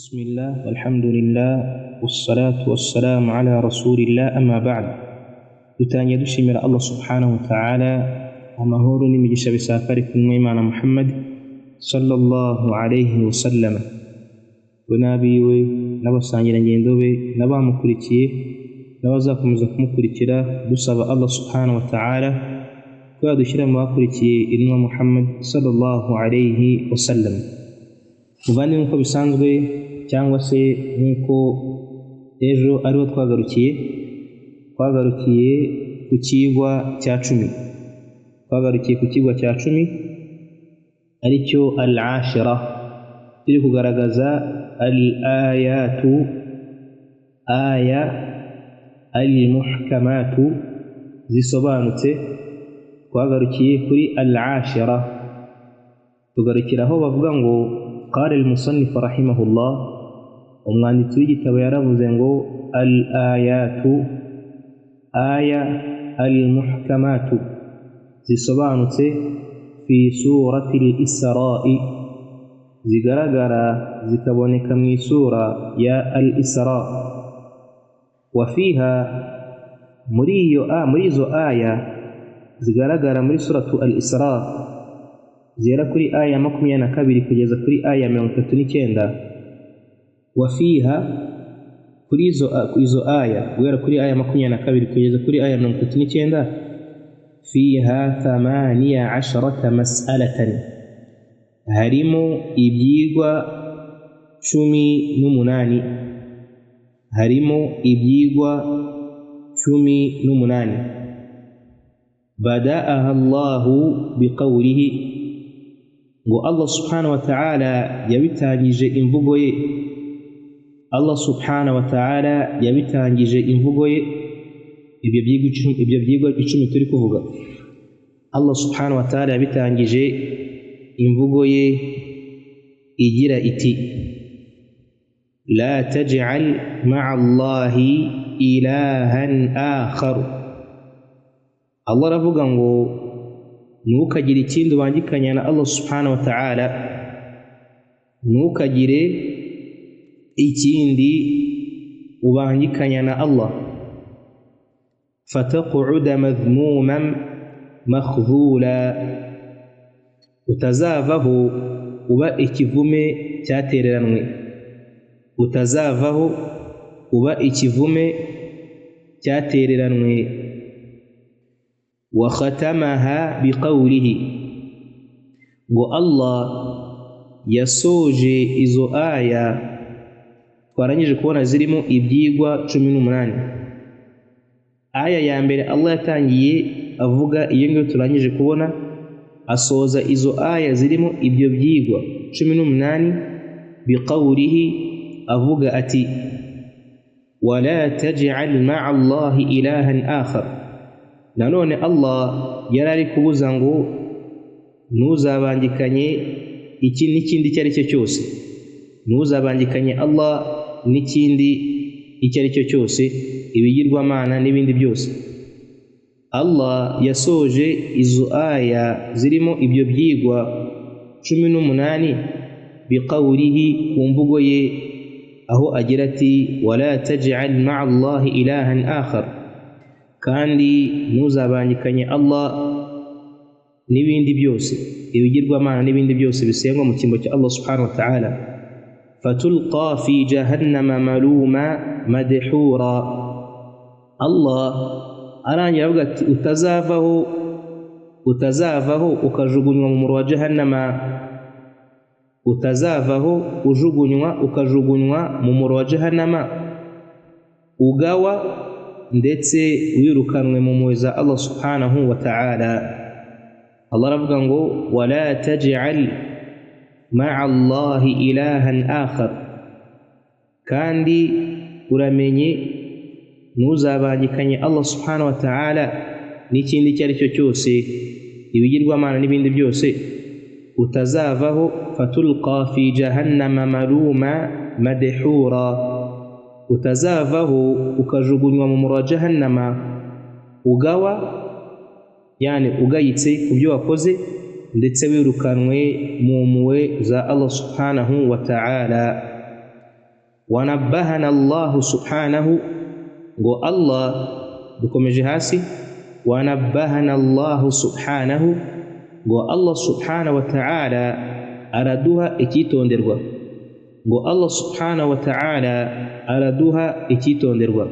بسم الله والحمد لله والصلاة والسلام على رسول الله أما بعد dutangiye dushimira Allah subhanahu wa ta'ala amahoro n'imigisha bisakare ku Imana Muhammad sallallahu alayhi wa sallam we nabiwe n'abasangira ngendo be n'abamukurikiye n'abazakomeza kumukurikira dusaba Allah subhanahu wa ta'ala ko yadushyira mu bakurikiye intumwa Muhammad sallallahu alayhi wa sallam. Muvandimwe nk'uko bisanzwe cyangwa se nk'uko ejo ariho twagarukiye ku kigwa cya 10 twagarukiye ku kigwa cya 10 aricyo al-ashira turi kugaragaza al-ayatu aya al-muhkamatu zisobanutse. Twagarukiye kuri al-ashira tugarukiraho bavuga ngo قال المصنف رحمه الله umwanditsi w'igitabo yaravuze ngo al-ayatu aya al-muhkamatu zisobanutse fi surati al-isra'i zigaragara zikaboneka mu isura ya al-isra wa fiha muri izo aya zigaragara muri suratu al-isra zera kuri aya 22 kugeza kuri aya 39 wa fiha kuri izo aya guhera kuri aya 22 kugeza kuri aya 39 fiha 18 mas'alatan harimo ibyigwa 18 bada'aha Allahu biqawlihi ngo Allah subhanahu wa ta'ala yabitangije imvugo ye. Allah subhanahu wa ta'ala yabitangije imvugo ye. Ibyo byigwa 10 turi kuvuga, Allah subhanahu wa ta'ala yabitangije imvugo ye igira iti la taj'al ma'a Allahi ilahan akhar. Allah aravuga ngo ntukagire ikindi ubangikanya na Allah subhanahu wa ta'ala, ntukagire ikindi ubangikanya na Allah. Fataq'uda madhmuman makhdhula, utazavaho uba ikivume cyatereranwe, utazavaho uba ikivume cyatereranwe. Wa khatamaha biqawlihi, ngo Allah yasoje izo aya twarangije kubona zirimo ibyigwa 18. Aya ya mbere Allah yatangiye avuga iyo ngiyo turangije kubona, asoza izo aya zirimo ibyo byigwa 18 biqawlihi avuga ati wala taj'al ma'a Allahi ilahan akhar. Nanone Allah yarari kubuza ngo ntuzabangikanye iki n'ikindi icyo ari cyo cyose, ntuzabangikanye Allah n'ikindi icyo ari cyo cyose, ibigirwamana n'ibindi byose. Allah yasoje izo aya zirimo ibyo byigwa 18 biqawlihi ku mvugo ye aho agira ati wala taj'al ma'a Allahi ilahan akhar, kandi ntuzabangikanye Allah n'ibindi byose, ibigirwamana n'ibindi byose bisengwa mu cyimbo cya Allah subhanahu wa ta'ala. Fatulqa fi jahannama maluma madhura. Allah arangira avuga ati utazavaho ukajugunywa mu muriro wa jahannama, utazavaho ukajugunywa mu muriro wa jahannama ugawa ndetse wirukanwe mu mpuhwe za Allah subhanahu wa ta'ala. Allah aravuga ngo wala taj'al ma'a Allahi ilahan akhar, kandi uramenye ntuzabangikanye Allah subhanahu wa ta'ala n'ikindi icyo ari cyo cyose, ibigirwamana n'ibindi byose. Utazavaho fatulqa fi jahannama maluma madhura, utazavaho ukajugunywa mu muriro wa jahannama ugawa, yani ugayitse ku byo wakoze ndetse wirukanwe mu mpuhwe za Allah subhanahu wa ta'ala. wanabbahana Allahu subhanahu, ngo Allah, dukomeje hasi, wanabbahana Allahu subhanahu, ngo Allah subhanahu wa ta'ala araduha icyitonderwa, ngo Allah subhanahu wa ta'ala araduha icyitonderwa,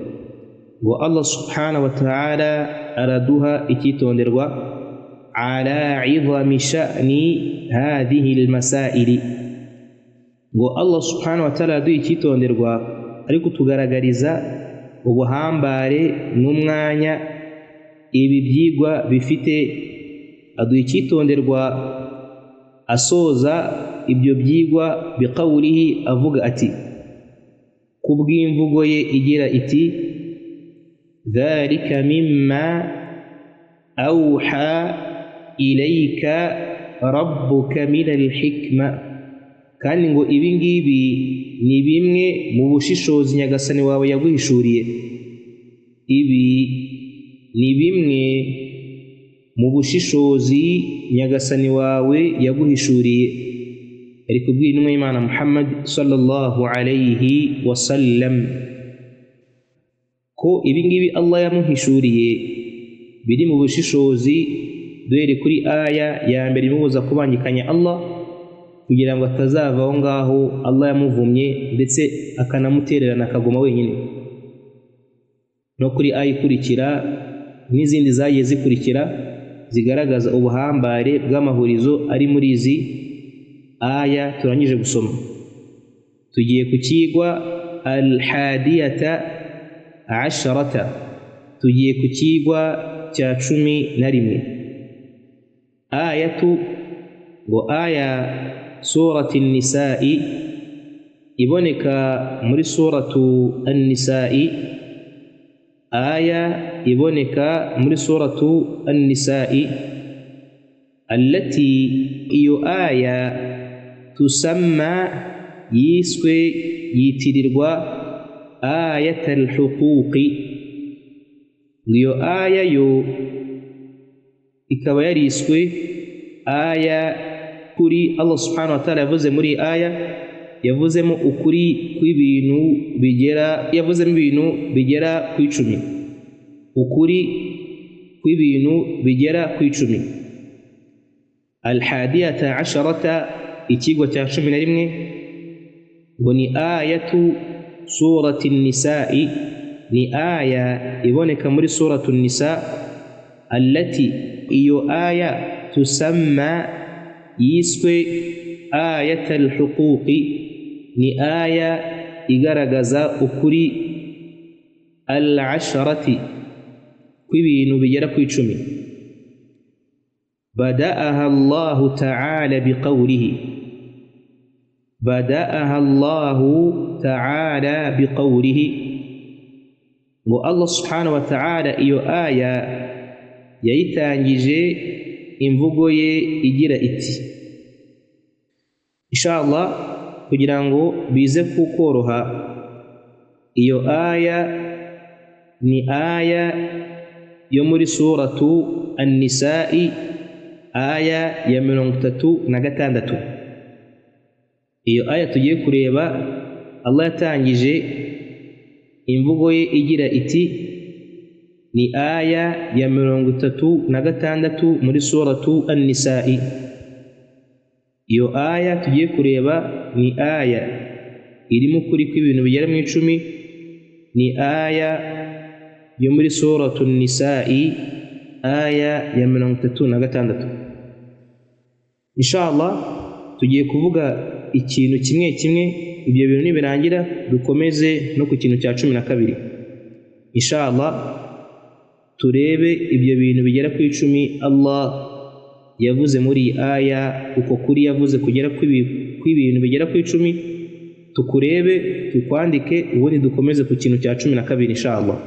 ngo Allah subhanahu wa ta'ala araduha icyitonderwa, ala 'idhami sha'ni hadhihi almasaili, ngo Allah subhanahu wa ta'ala araduha icyitonderwa ariko tugaragariza ubuhambare n'umwanya ibi byigwa bifite. Aduha icyitonderwa asoza ibyo byigwa biqawlihi, avuga ati, kubw'imvugo ye igira iti, dhalika mimma awha ilayka rabbuka minal hikma, kandi ngo ibi ngibi ni bimwe mu bushishozi nyagasani wawe yaguhishuriye. Ibi ni bimwe mu bushishozi nyagasani wawe yaguhishuriye. Ari kubwira intumwa y'Imana Muhammad sallallahu alayhi wa sallam ko ibi ngibi Allah yamuhishuriye biri mu bushishozi, duhere kuri aya ya mbere imubuza kubangikanya Allah, kugira ngo atazava aho ngaho Allah yamuvumye ndetse akanamutererana akaguma wenyine, no kuri aya ikurikira n'izindi zagiye zikurikira zigaragaza ubuhambare bw'amahurizo ari muri izi aya turangije gusoma. Tugiye ku kigwa al-hadiyata asharata, tugiye ku kigwa cya 11. Ayatu, ngo aya surati an-nisa'i, iboneka muri suratu an-nisa'i, aya iboneka muri suratu an-nisa'i, allati, iyo aya, tusamma, yiswe yitirirwa ayatul huquqi, iyo aya yo ikaba yariswe aya kuri Allah subhanahu wa ta'ala yavuze muri aya, yavuzemo ukuri kw'ibintu bigera, yavuzemo ibintu bigera ku 10, ukuri kw'ibintu bigera ku 10. Al-hadiyata asharata, ikigwa cya 11, ngo ni ayatu surati an-nisa'i, ni aya iboneka muri suratu an-nisa, allati, iyo aya, tusamma, yiswe ayatul huquqi, ni aya igaragaza ukuri al-asharati kw'ibintu bigera ku 10. بدأها الله تعالى بقوله، بدأها الله تعالى بقوله، والله سبحانه وتعالى iyo aya yayitangije imvugo ye igira iti. Inshallah, kugira ngo bize kukoroha, iyo aya ni aya yo muri suratu an-nisa'i, aya ya 36. Iyo aya tugiye kureba, Allah yatangije imvugo ye igira iti, ni aya ya 36 muri suratu an-nisa'i. Iyo aya tugiye kureba ni aya irimo ukuri kw'ibintu bigera mu 10, ni aya yo muri suratu an-nisa'i, aya ya 36. Inshallah, tugiye kuvuga ikintu kimwe kimwe, ibyo bintu nibirangira dukomeze no ku kintu cya 12. Inshallah, turebe ibyo bintu bigera ku 10 Allah yavuze muri aya, uko kuri yavuze kugera kw'ibintu bigera ku 10, tukurebe, tukwandike, ubundi dukomeze ku kintu cya 12. Inshallah,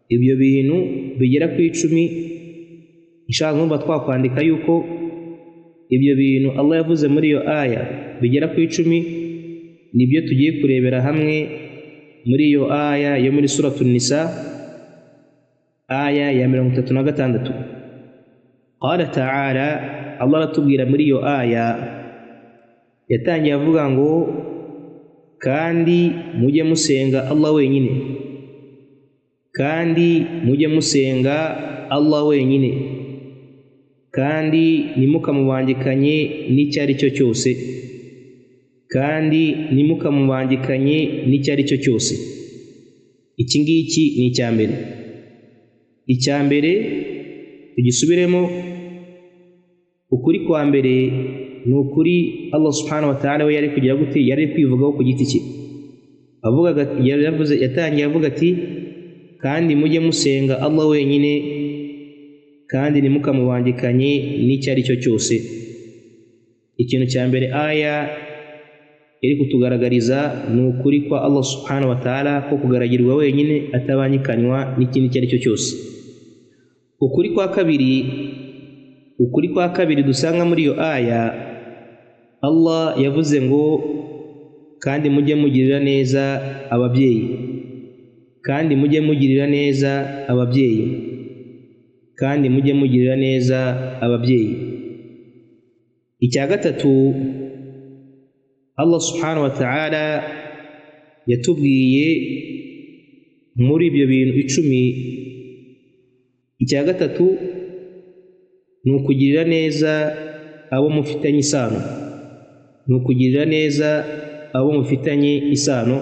ibyo bintu bigera ku 10, inshallah numva twakwandika yuko ibyo bintu Allah yavuze muri iyo aya bigera ku 10 nibyo tugiye kurebera hamwe muri iyo aya yo muri suratu an-nisa, aya ya 36. Qala ta'ala, Allah aratubwira muri iyo aya, yatangiye avuga ngo kandi mujye musenga Allah wenyine, kandi mujye musenga Allah wenyine, kandi ntimukamubangikanye n'icyo ari cyo cyose, kandi ntimukamubangikanye n'icyo ari cyo cyose. Iki ngiki ni icya mbere. Icya mbere tugisubiremo, ukuri kwa mbere ni ukuri Allah subhanahu wa ta'ala we yari kugira gute, yari kwivugaho ku giti cye, yatangiye avuga ati kandi mujye musenga Allah wenyine, kandi ntimukamubangikanye n'icyo ari cyo cyose. Ikintu cya mbere aya iri kutugaragariza ni ukuri kwa Allah subhanahu wa ta'ala ko kugaragirwa wenyine atabangikanywa n'ikindi icyo ari cyo cyose. Ukuri kwa kabiri dusanga muri iyo aya, Allah yavuze ngo kandi mujye mugirira neza ababyeyi, kandi mujye mugirira neza ababyeyi, kandi mujye mugirira neza ababyeyi. Icya gatatu, Allah subhanahu wa ta'ala yatubwiye muri ibyo bintu 10, icya gatatu ni ukugirira neza abo mufitanye isano, ni ukugirira neza abo mufitanye isano,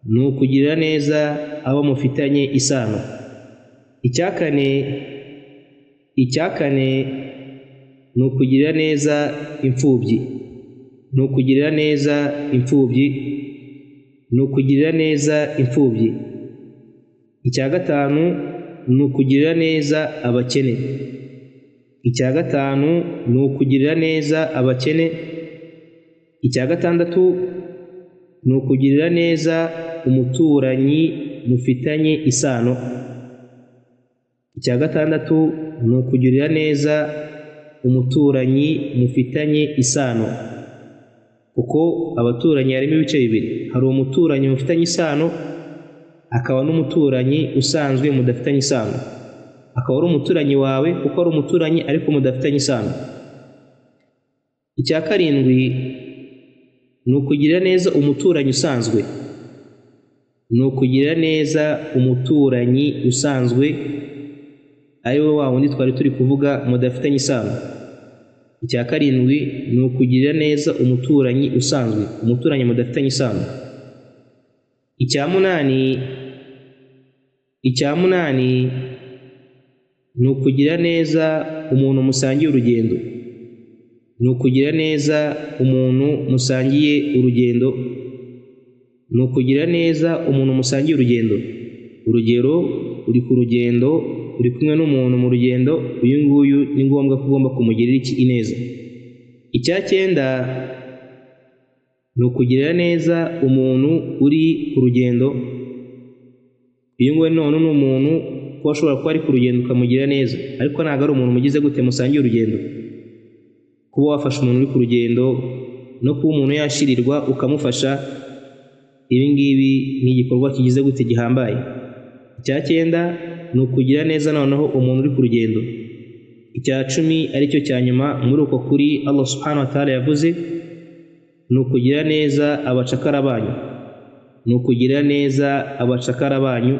ni ukugirira neza abo mufitanye isano. Icya kane ni ukugirira neza imfubyi, ni ukugirira neza imfubyi, ni ukugirira neza imfubyi. Icya gatanu ni ukugirira neza abakene, icya gatanu ni ukugirira neza abakene. Icya gatandatu ni ukugirira neza umuturanyi mufitanye isano, icya gatandatu ni ukugirira neza umuturanyi mufitanye isano, kuko abaturanyi harimo ibice bibiri, hari umuturanyi mufitanye isano, akaba n'umuturanyi usanzwe mudafitanye isano. Akaba ari umuturanyi wawe kuko ari umuturanyi ariko mudafitanye isano. Icya karindwi ni ukugirira neza umuturanyi usanzwe, ni ukugirira neza umuturanyi usanzwe ari we wa wundi twari turi kuvuga mudafitanye isano. Icya karindwi ni ukugirira neza umuturanyi usanzwe, umuturanyi mudafitanye isano. Icya munani ni ukugirira neza umuntu musangiye urugendo, ni ukugirira neza umuntu musangiye urugendo, ni ukugirira neza umuntu musangiye urugendo. Urugero, uri ku rugendo, uri kumwe n'umuntu mu rugendo, uyu nguyu ni ngombwa ko ugomba kumugirira ineza. Icya cyenda ni ukugirira neza umuntu uri ku rugendo, uyu nguyu none ni umuntu kuba ashobora kuba ari ku rugendo ukamugirira neza, ariko ntabwo ari umuntu mugize gute musangiye urugendo. Kuba wafasha umuntu uri ku rugendo no kuba umuntu yashirirwa ukamufasha, ibi ngibi ni igikorwa kigize gute gihambaye. Icya cyenda ni ukugira neza noneho umuntu uri ku rugendo. Icya 10 aricyo cya nyuma muri uko kuri Allah subhanahu wa ta'ala yavuze, ni ukugira neza abacakara banyu, ni ukugira neza abacakara banyu.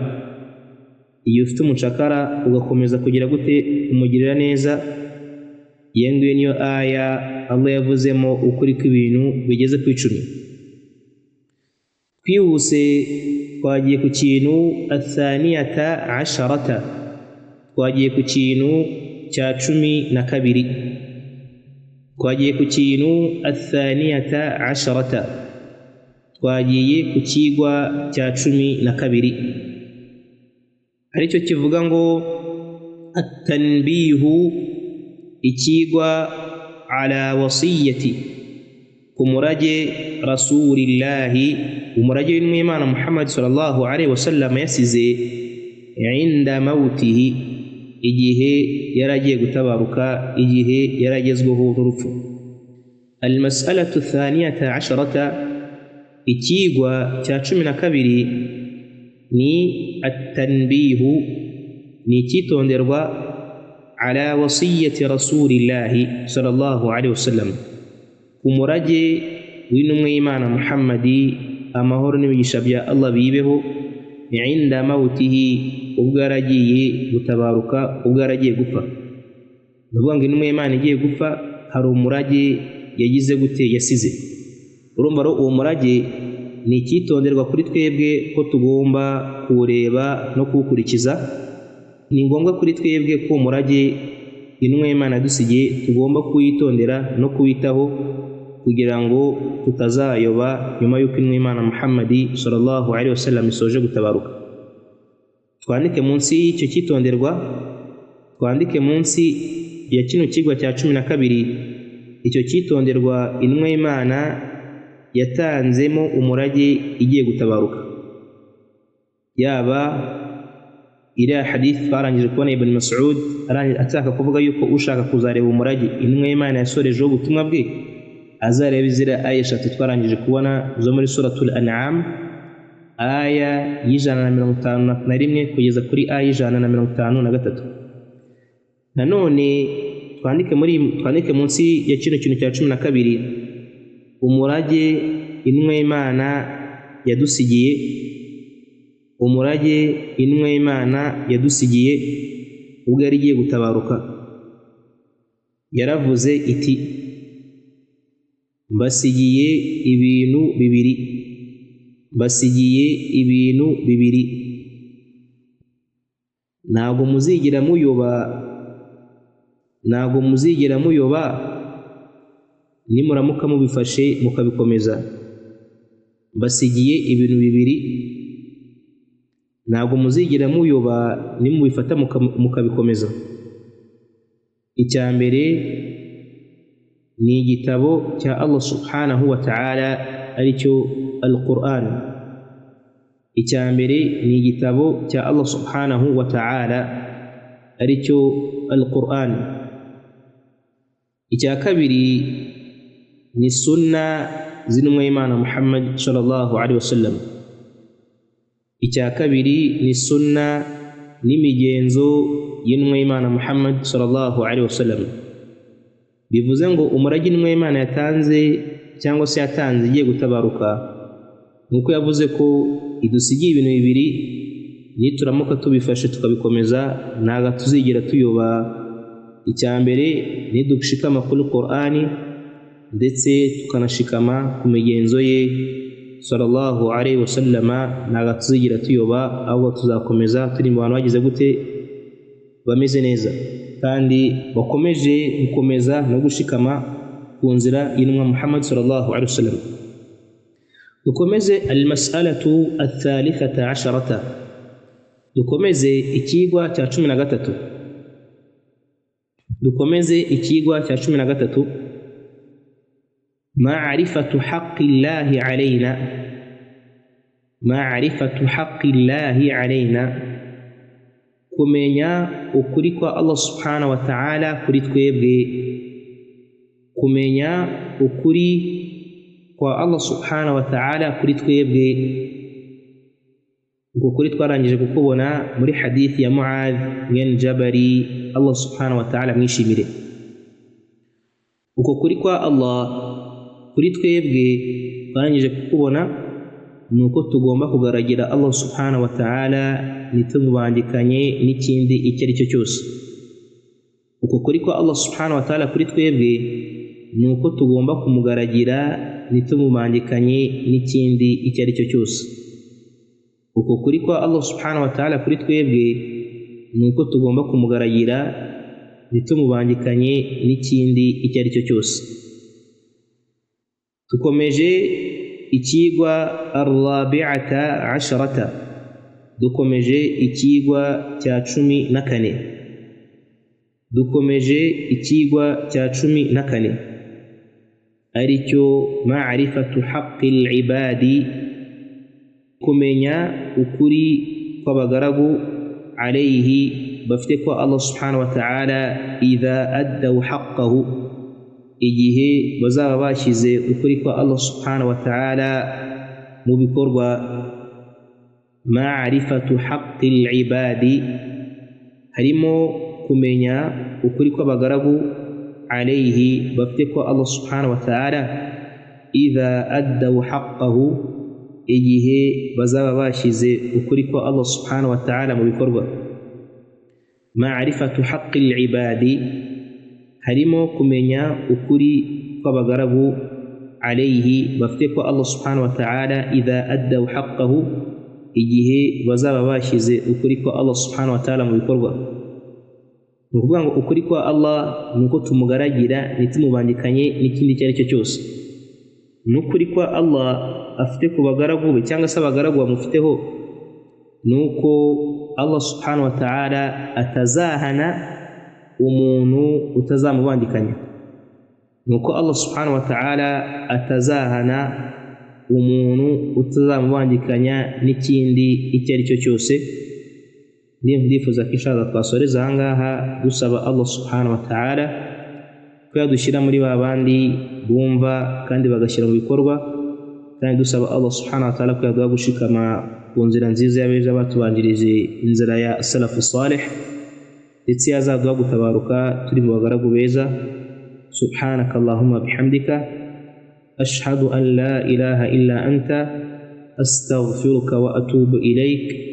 Iyo ufite umucakara ugakomeza kugira gute kumugirira neza, iyo ngiyo niyo aya Allah yavuzemo ukuri kw'ibintu bigeze ku 10. Twihuse twagiye ku kintu athaniyata asharata, twagiye ku kintu cya 12, twagiye ku kintu athaniyata asharata, twagiye ku kigwa cya 12, aricyo kivuga ngo at-tanbihu, ikigwa ala wasiyati, ku murage rasulillahi, umurage w'Imana Muhammad sallallahu alaihi wasallam yasize inda mautihi, igihe yaragiye gutabaruka, igihe yaragezweho n'urupfu. Almas'alatu thaniyata asharata, ikigwa cya 12 ni at-tanbihu, ni ikitonderwa ala wasiyati rasulillahi sallallahu alaihi wasallam, umurage w'intumwa y'Imana Muhammadi, amahoro n'imigisha bya Allah bibeho, inda mawtihi, ubwo yaragiye gutabaruka, ubwo yaragiye gupfa. Nuvuga ngo intumwa y'Imana igiye gupfa hari umurage yagize gute, yasize. Urumva rero uwo murage ni icyitonderwa kuri twebwe ko tugomba kuwureba no kuwukurikiza. Ni ngombwa kuri twebwe ko umurage intumwa y'Imana yadusigiye tugomba kuwitondera no kuwitaho kugira ngo tutazayoba nyuma y'uko intumwa y'Imana Muhammadi sallallahu alaihi wasallam isoje gutabaruka. Twandike munsi y'icyo cyitonderwa, twandike munsi ya kino kigwa cya 12 icyo cyitonderwa intumwa y'Imana yatanzemo umurage igiye gutabaruka. Yaba iriya hadith twarangije kubona Ibn Mas'ud ataka kuvuga yuko ushaka kuzareba umurage intumwa y'Imana yasorejeho ubutumwa bwe azareba izira aya 3 twarangije kubona zo muri suratul An'am, aya y'151 kugeza kuri aya y'153. Nanone twandike munsi ya kino kintu cya 12 umurage intumwa y'Imana yadusigiye, umurage intumwa y'Imana yadusigiye ubwo yari igiye gutabaruka. Yaravuze iti, mbasigiye ibintu bibiri, mbasigiye ibintu bibiri, ntabwo muzigera muyoba nimuramuka mubifashe mukabikomeza. Mbasigiye ibintu bibiri, ntabwo muzigera muyoba nimubifata mukabikomeza. Icya mbere ni igitabo cya Allah subhanahu wa ta'ala aricyo Al-Qur'an. Icya mbere ni igitabo cya Allah subhanahu wa ta'ala aricyo Al-Qur'an. Icya kabiri ni sunna z'intumwa y'Imana Muhammad sallallahu alaihi wasallam. Icya kabiri ni sunna n'imigenzo y'intumwa y'Imana Muhammad sallallahu alaihi wasallam. Bivuze ngo umurage intumwa y'Imana yatanze cyangwa se yatanze igiye gutabaruka, nuko yavuze ko idusigiye ibintu bibiri, nituramuka tubifashe tukabikomeza ntago tuzigera tuyoba. Icya mbere nidushikama kuri Qur'ani ndetse tukanashikama ku migenzo ye sallallahu alaihi wasallama, ntago tuzigira tuyoba, ahubwo tuzakomeza turi mu bantu bagize gute, bameze neza kandi bakomeje gukomeza no gushikama ku nzira y'intumwa Muhammad sallallahu alaihi wasallam. Dukomeze al-mas'alatu ath-thalithata 'asharata, dukomeze ikigwa cya 13, dukomeze ikigwa cya 13, ma'rifatu haqqillahi alaina, ma'rifatu haqqillahi alaina, kumenya ukuri kwa Allah subhanahu wa ta'ala kuri twebwe, kumenya ukuri kwa Allah subhanahu wa ta'ala kuri twebwe. Uko kuri twarangije kukubona muri hadithi ya Mu'adh mwene Jabari, Allah subhanahu wa ta'ala mwishimire. Uko kuri kwa Allah kuri twebwe twarangije kukubona nuko tugomba kugaragira Allah subhanahu wa ta'ala nitumubangikanye n'ikindi icyo ari cyo cyose. Uko kuri kwa Allah subhanahu wa ta'ala kuri twebwe nuko tugomba kumugaragira nitumubangikanye n'ikindi icyo ari cyo cyose. Uko kuri kwa Allah subhanahu wa ta'ala kuri twebwe nuko tugomba kumugaragira nitumubangikanye n'ikindi icyo ari cyo cyose. Tukomeje ikigwa ar-rabi'ata 'asharata, dukomeje ikigwa cya 14, dukomeje ikigwa cya 14 aricyo ma'rifatu haqqil ibadi, kumenya ukuri kw'abagaragu alayhi bafite kwa Allah subhanahu wa ta'ala, idha addaw haqqahu, igihe bazaba bashyize ukuri kwa Allah subhanahu wa ta'ala mu bikorwa. Ma'rifatu haqqil ibadi, harimo kumenya ukuri kw'abagaragu alayhi bafite kwa Allah subhanahu wa ta'ala, idha addaw haqqahu igihe bazaba bashize ukuri kwa Allah subhanahu wa ta'ala mu bikorwa. Ma'rifatu haqqil ibadi harimo kumenya ukuri kw'abagaragu alayhi bafite ko Allah subhanahu wa ta'ala idha addaw haqqahu igihe bazaba bashize ukuri kwa Allah subhanahu wa ta'ala mu bikorwa. Nukuvuga ngo ukuri kwa Allah nuko tumugaragira nitumubangikanye n'ikindi cyari cyo cyose. Nukuri kwa Allah afite ku bagaragu be cyangwa se abagaragu bamufiteho nuko Allah subhanahu wa ta'ala atazahana umuntu utazamubandikanya, nuko Allah subhanahu wa ta'ala atazahana umuntu utazamubandikanya n'ikindi icyo ari cyo cyose. Ndifuza ko inshallah twasoreza ahangaha dusaba Allah subhanahu wa ta'ala ko yadushyira muri ba bandi bumva kandi bagashyira mu bikorwa, kandi dusaba Allah subhanahu wa ta'ala ko yaduha gushikama ku nzira nziza y'abeza batubanjirije inzira ya salafu salih, ndetse yazaduha gutabaruka turi mu bagaragu beza. Subhanaka Allahumma bihamdika ashhadu an la ilaha illa anta astaghfiruka wa atubu ilayk.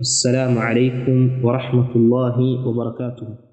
Assalamu alaikum wa rahmatullahi wa barakatuh.